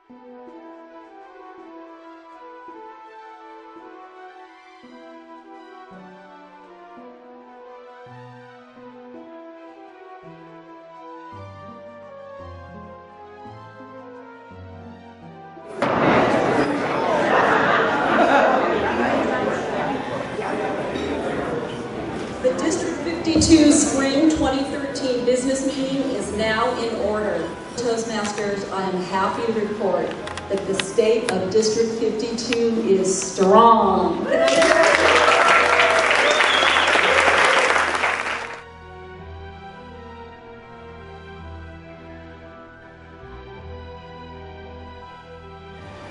The District 52 Spring 2013 business meeting is now in order. Toastmasters, I am happy to report that the state of District 52 is strong.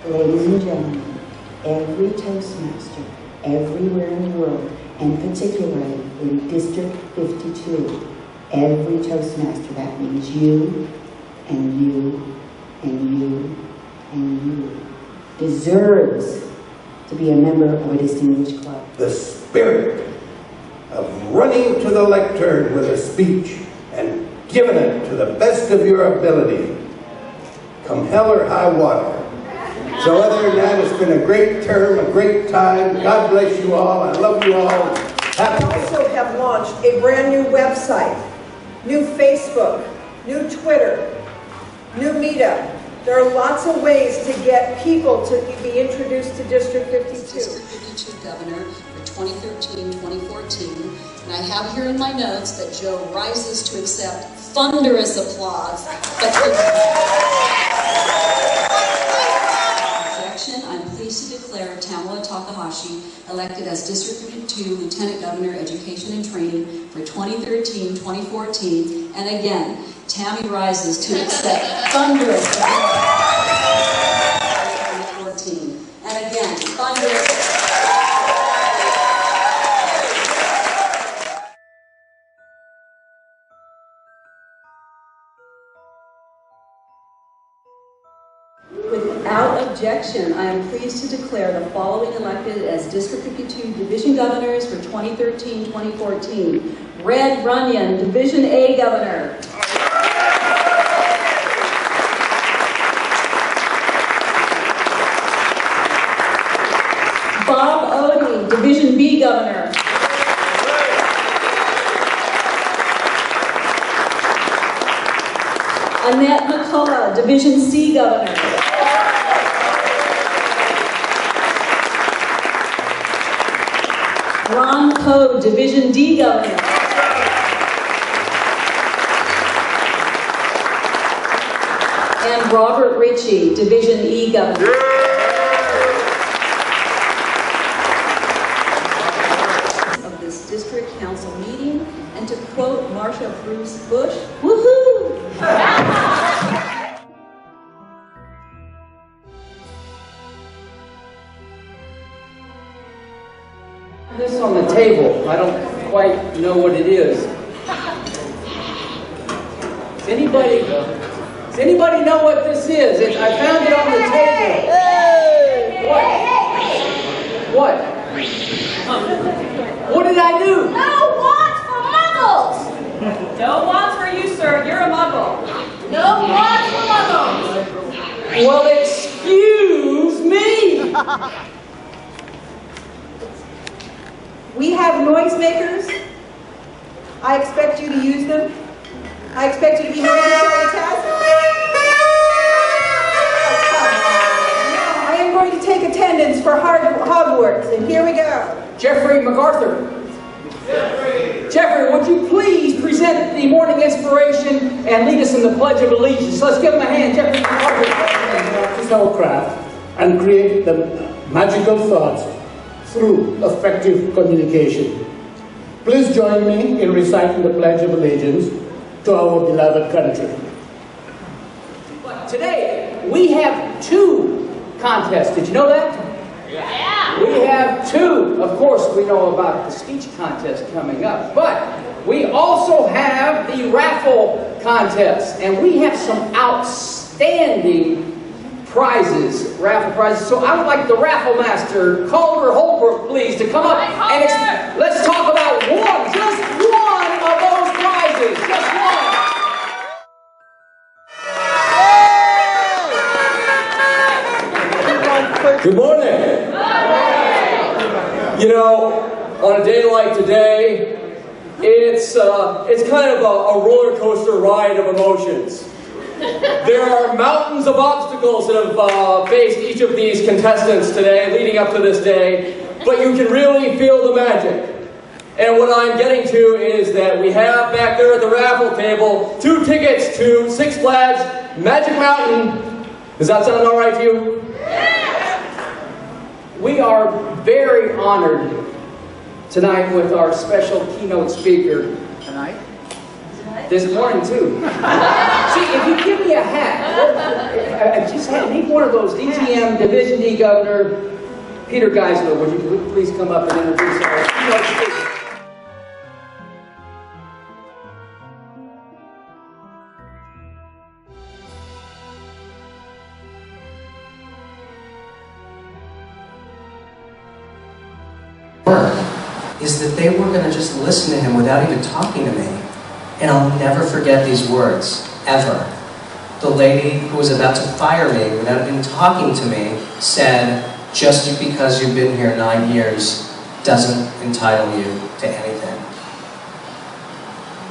Ladies and gentlemen, every Toastmaster, everywhere in the world, and particularly in District 52, every Toastmaster, that means you, and you, and you, and you, deserves to be a member of a distinguished club. The spirit of running to the lectern with a speech and giving it to the best of your ability, come hell or high water. So other than that, it's been a great term, a great time. God bless you all. I love you all. We also have launched a brand new website, new Facebook, new Twitter, new Meetup. There are lots of ways to get people to be introduced to District 52. District 52 Governor for 2013-2014. And I have here in my notes that Joe rises to accept thunderous applause. I'm pleased to declare Tamala Takahashi elected as District 52 Lieutenant Governor, Education and Training for 2013-2014. And again, Tammy rises to accept thunderous applause. 2014. And again, thunderous. Without objection, I am pleased to declare the following elected as District 52 Division Governors for 2013-2014. Red Runyon, Division A Governor. Bob Odie, Division B Governor. Annette McCullough, Division C Governor. Ron Poe, Division D Governor. And Robert Ritchie, Division E Governor. Of this district council meeting, and to quote Marsha Bruce Bush, woohoo! This on the table, I don't quite know what it is. Does anybody know what this is? I found it on the table. What? What did I do? No wants for muggles! No wants for you, sir. You're a muggle. No wants for muggles! Well, excuse me! We have noisemakers. I expect you to use them. I expect you to be noisy multitasking. I am going to take attendance for Hogwarts, and here we go. Jeffrey MacArthur. Jeffrey, would you please present the morning inspiration and lead us in the Pledge of Allegiance? Let's give him a hand, Jeffrey MacArthur. Practice our craft and create the magical thoughts through effective communication. Please join me in reciting the Pledge of Allegiance to our beloved country. But today, we have two contests. Did you know that? Yeah! We have two. Of course, we know about the speech contest coming up, but we also have the raffle contest, and we have some outstanding prizes, raffle prizes. So I would like the raffle master, Calder Holbrook, please, to come up and let's talk about just one of those prizes. Just one. Good morning. You know, on a day like today, it's kind of a roller coaster ride of emotions. There are mountains of obstacles that have faced each of these contestants today, leading up to this day, but you can really feel the magic. And what I'm getting to is that we have back there at the raffle table 2 tickets to Six Flags Magic Mountain. Does that sound all right to you? We are very honored tonight with our special keynote speaker. Tonight? This morning too. See, if you give me a hat, I just need one of those DTM Division D Governor Peter Geisler. Would you please come up and introduce our keynote speaker? Is that they were going to just listen to him without even talking to me. And I'll never forget these words, ever. The lady who was about to fire me without even talking to me said, just because you've been here 9 years doesn't entitle you to anything.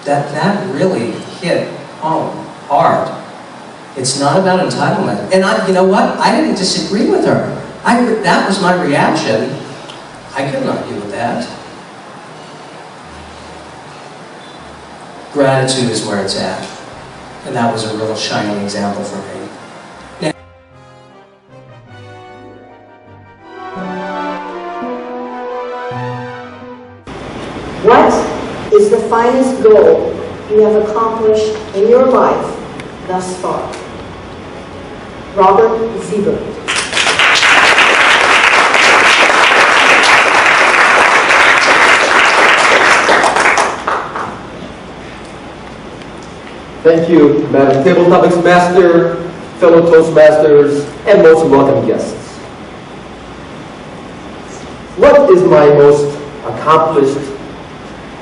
That really hit home hard. It's not about entitlement. And you know what? I didn't disagree with her. That was my reaction. I couldn't argue with that. Gratitude is where it's at. And that was a real shining example for me. Now, what is the finest goal you have accomplished in your life thus far? Robert Zieber. Thank you, Madam Table Topics Master, fellow Toastmasters, and most welcome guests. What is my most accomplished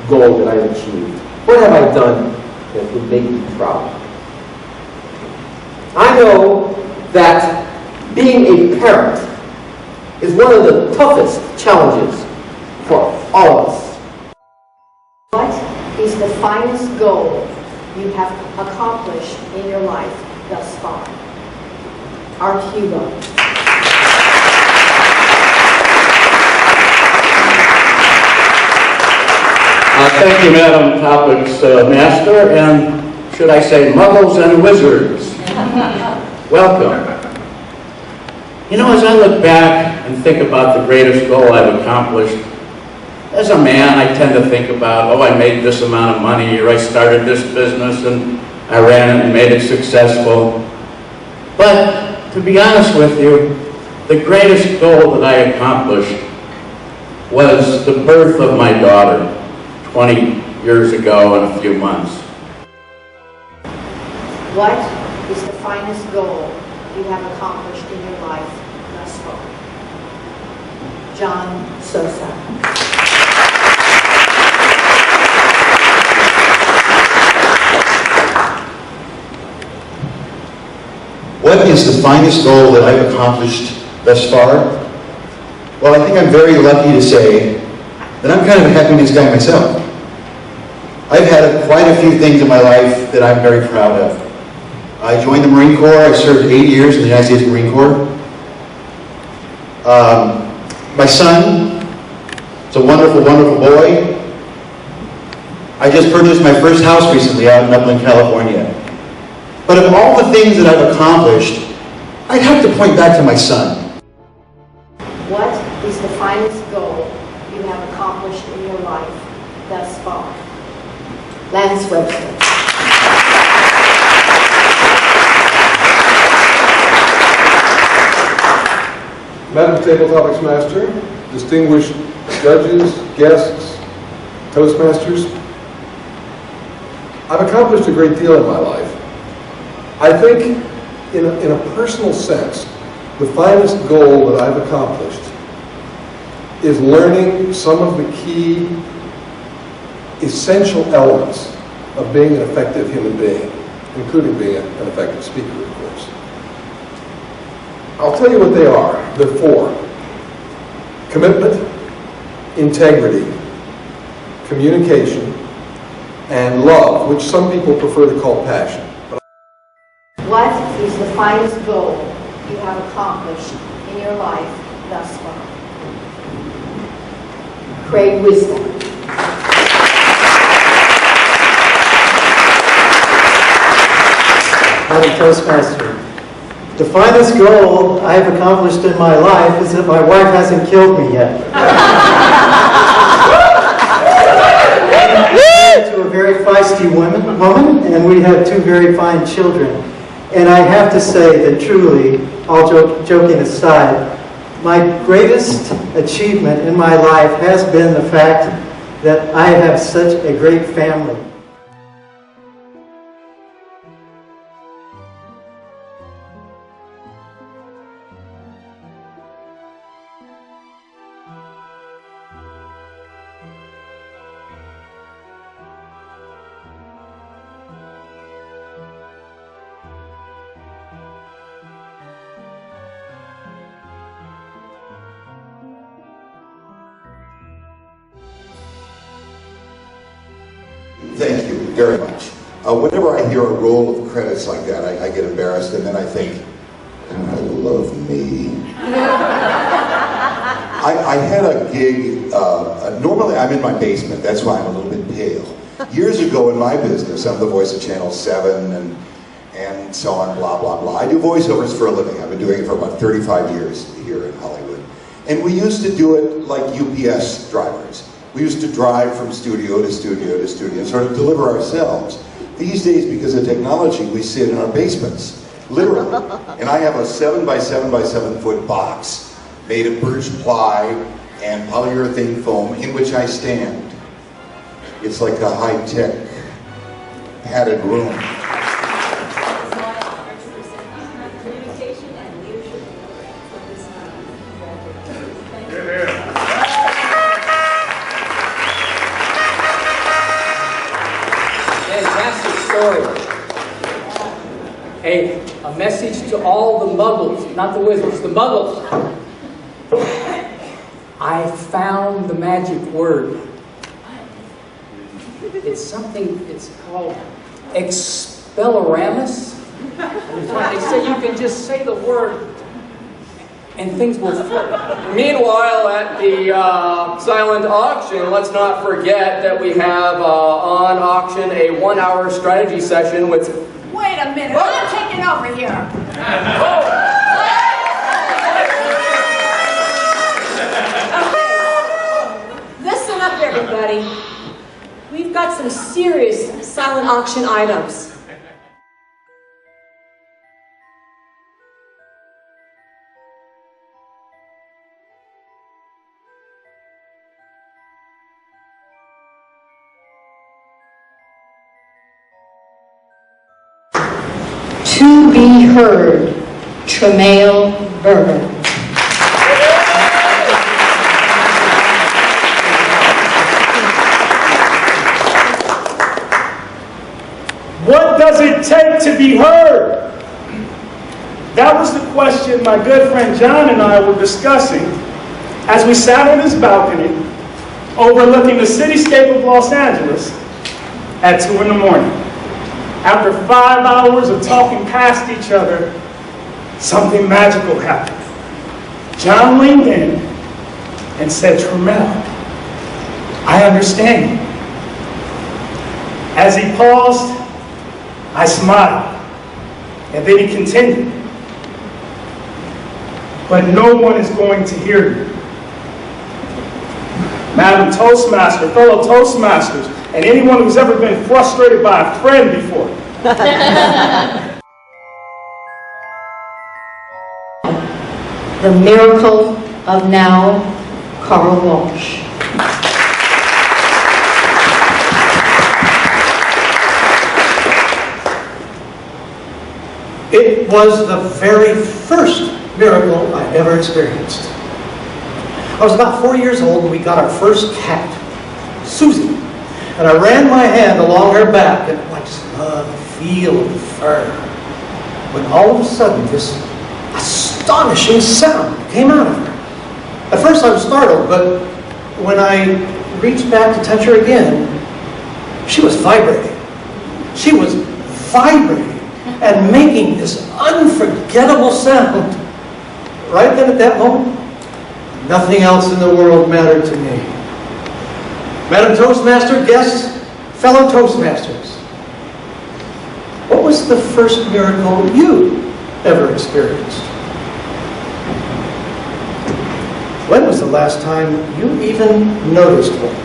goal that I've achieved? What have I done that would make me proud? I know that being a parent is one of the toughest challenges for all of us. What is the finest goal you have accomplished in your life thus far? Art Hugo. Thank you, Madam Topics Master, and should I say muggles and wizards. Welcome. You know, as I look back and think about the greatest goal I've accomplished, as a man, I tend to think about, oh, I made this amount of money, or I started this business, and I ran it and made it successful. But, to be honest with you, the greatest goal that I accomplished was the birth of my daughter 20 years ago in a few months. What is the finest goal you have accomplished in your life thus far? John Sosa. What is the finest goal that I've accomplished thus far? Well, I think I'm very lucky to say that I'm kind of a happiness guy myself. I've had quite a few things in my life that I'm very proud of. I joined the Marine Corps. I served 8 years in the United States Marine Corps. My son is a wonderful, wonderful boy. I just purchased my first house recently out in Upland, California. But of all the things that I've accomplished, I'd have to point back to my son. What is the finest goal you have accomplished in your life thus far? Lance Webster. Madam Table Topics Master, distinguished judges, guests, Toastmasters, I've accomplished a great deal in my life. I think, in a personal sense, the finest goal that I've accomplished is learning some of the key essential elements of being an effective human being, including being an effective speaker, of course. I'll tell you what they are. There are four. Commitment, integrity, communication, and love, which some people prefer to call passion. What is the finest goal you have accomplished in your life thus far? Craig Wisdom. I'm a Toastmaster. The finest goal I've accomplished in my life is that my wife hasn't killed me yet. I'm married to a very feisty woman, and we have two very fine children. And I have to say that truly, all joking aside, my greatest achievement in my life has been the fact that I have such a great family. Thank you very much. Whenever I hear a roll of credits like that, I get embarrassed, and then I think, I love me. I had a gig, normally I'm in my basement, that's why I'm a little bit pale. Years ago in my business, I'm the voice of Channel 7 and so on, blah, blah, blah. I do voiceovers for a living. I've been doing it for about 35 years here in Hollywood. And we used to do it like UPS drivers. We used to drive from studio to studio to studio and sort of deliver ourselves. These days, because of technology, we sit in our basements, literally. And I have a 7 by 7 by 7 foot box made of birch ply and polyurethane foam in which I stand. It's like a high-tech padded room. A message to all the muggles, not the wizards, the muggles. I found the magic word. It's something, it's called Expelloramus. They say you can just say the word and things will flow. Meanwhile, at the silent auction, let's not forget that we have on auction a 1-hour strategy session with... Wait a minute, I'm taking over here. Listen up, everybody. We've got some serious silent auction items. To be heard, Tremail Berger. What does it take to be heard? That was the question my good friend John and I were discussing as we sat on his balcony overlooking the cityscape of Los Angeles at 2 in the morning. After 5 hours of talking past each other, something magical happened. John leaned in and said, "Tremel, I understand you." As he paused, I smiled, and then he continued, "But no one is going to hear you. Madam Toastmaster, fellow Toastmasters, and anyone who's ever been frustrated by a friend before." The Miracle of Now, Carl Walsh. It was the very first miracle I've ever experienced. I was about 4 years old and we got our first cat, Susie. And I ran my hand along her back and I just loved the feel of the fur. When all of a sudden I astonishing sound came out of her. At first I was startled, but when I reached back to touch her again, she was vibrating. She was vibrating and making this unforgettable sound. Right then at that moment, nothing else in the world mattered to me. Madam Toastmaster, guests, fellow Toastmasters, what was the first miracle you ever experienced? When was the last time you even noticed one?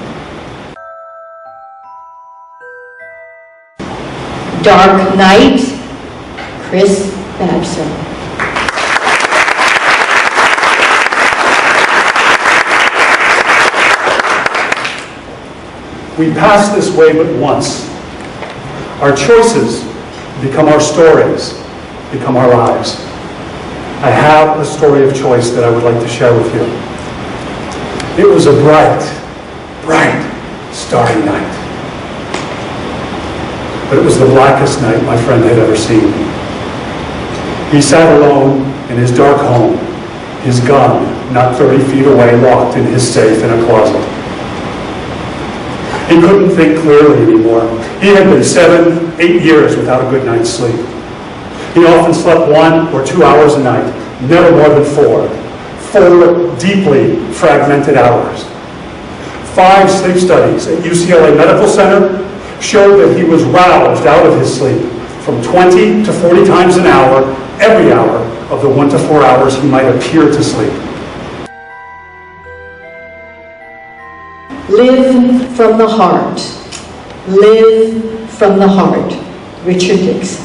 Dark Night, Chris Babson. We pass this way but once. Our choices become our stories, become our lives. I have a story of choice that I would like to share with you. It was a bright, bright, starry night. But it was the blackest night my friend had ever seen. He sat alone in his dark home, his gun not 30 feet away, locked in his safe in a closet. He couldn't think clearly anymore. He had been 7, 8 years without a good night's sleep. He often slept 1 or 2 hours a night, never more than 4. 4 deeply fragmented hours. 5 sleep studies at UCLA Medical Center showed that he was roused out of his sleep from 20 to 40 times an hour, every hour of the 1 to 4 hours he might appear to sleep. Live from the heart. Live from the heart. Richard Dixon.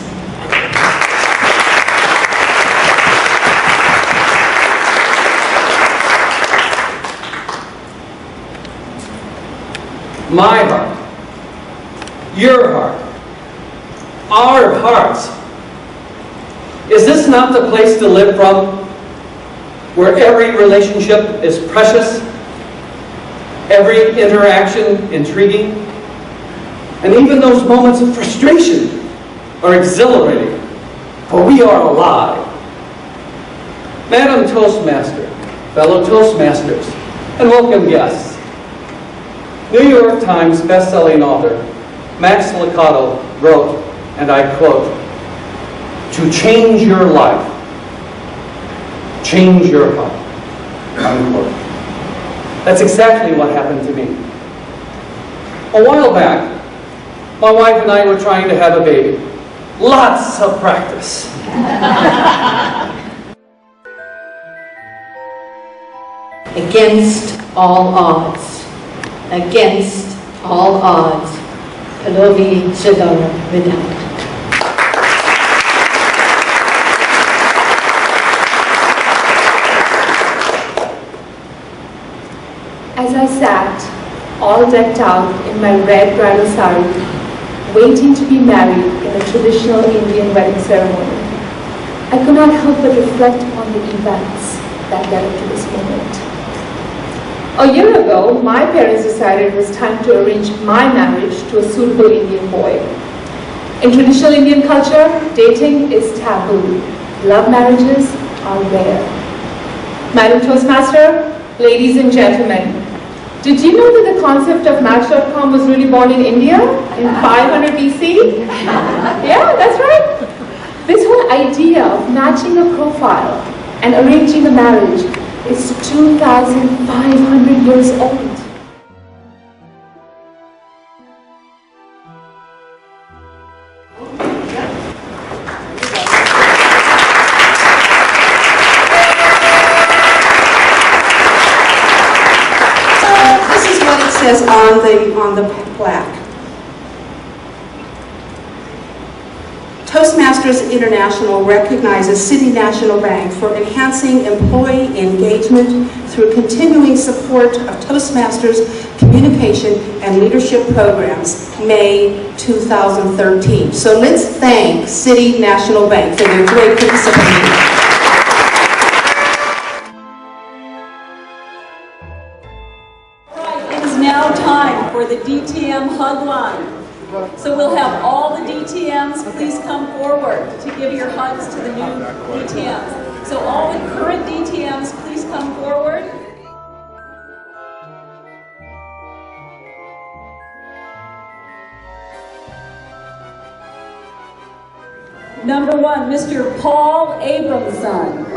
My heart, your heart, our hearts. Is this not the place to live from, where every relationship is precious, every interaction intriguing, and even those moments of frustration are exhilarating, for we are alive? Madam Toastmaster, fellow Toastmasters, and welcome guests. New York Times best-selling author Max Lucado wrote, and I quote, "To change your life, change your heart," unquote. That's exactly what happened to me. A while back, my wife and I were trying to have a baby. Lots of practice. Against all odds. Against all odds. Palovi Sedara Vidal. As I sat, all decked out in my red bridal sari, waiting to be married in a traditional Indian wedding ceremony, I could not help but reflect on the events that led up to this moment. A year ago, my parents decided it was time to arrange my marriage to a suitable Indian boy. In traditional Indian culture, dating is taboo. Love marriages are rare. Madam Toastmaster, ladies and gentlemen, did you know that the concept of Match.com was really born in India in 500 BC? Yeah, that's right. This whole idea of matching a profile and arranging a marriage is 2,500 years old. Says on the plaque. Toastmasters International recognizes City National Bank for enhancing employee engagement through continuing support of Toastmasters communication and leadership programs, May 2013. So let's thank City National Bank for their great participation. Now time for the DTM hug line. So we'll have all the DTMs, please come forward to give your hugs to the new DTMs. So all the current DTMs, please come forward. Number 1, Mr. Paul Abramson.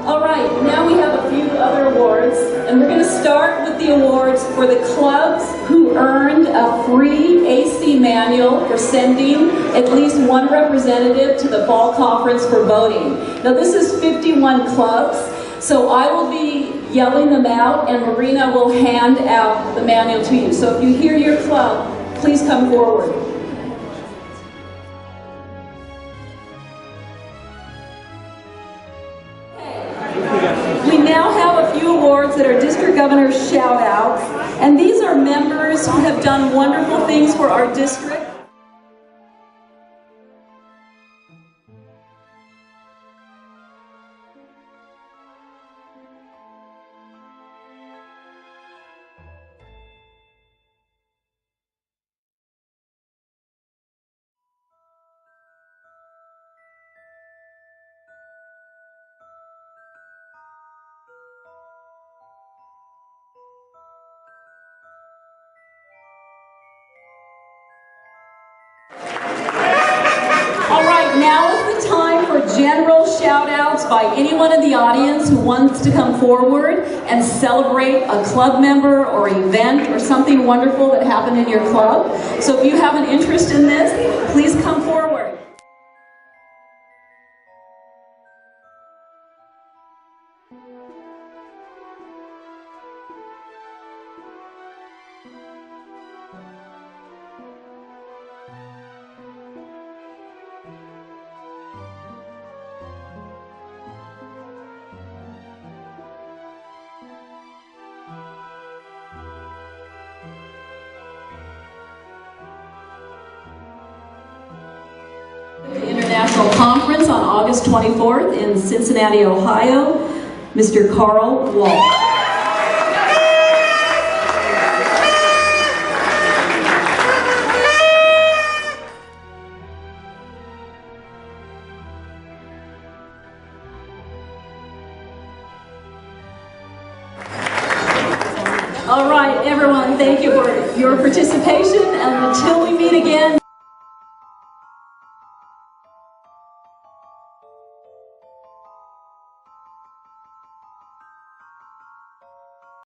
All right, now we have a few other awards, and we're going to start with the awards for the clubs who earned a free AC manual for sending at least one representative to the fall conference for voting. Now this is 51 clubs, so I will be yelling them out, and Marina will hand out the manual to you. So if you hear your club, please come forward. We now have a few awards that are district governor's shout-outs, and these are members who have done wonderful things for our district. All right, now is the time for general shout-outs by anyone in the audience who wants to come forward and celebrate a club member or event or something wonderful that happened in your club. So if you have an interest in this, please come forward. The International Conference on August 24th in Cincinnati, Ohio, Mr. Carl Wall. thank you for your participation, and until we meet again,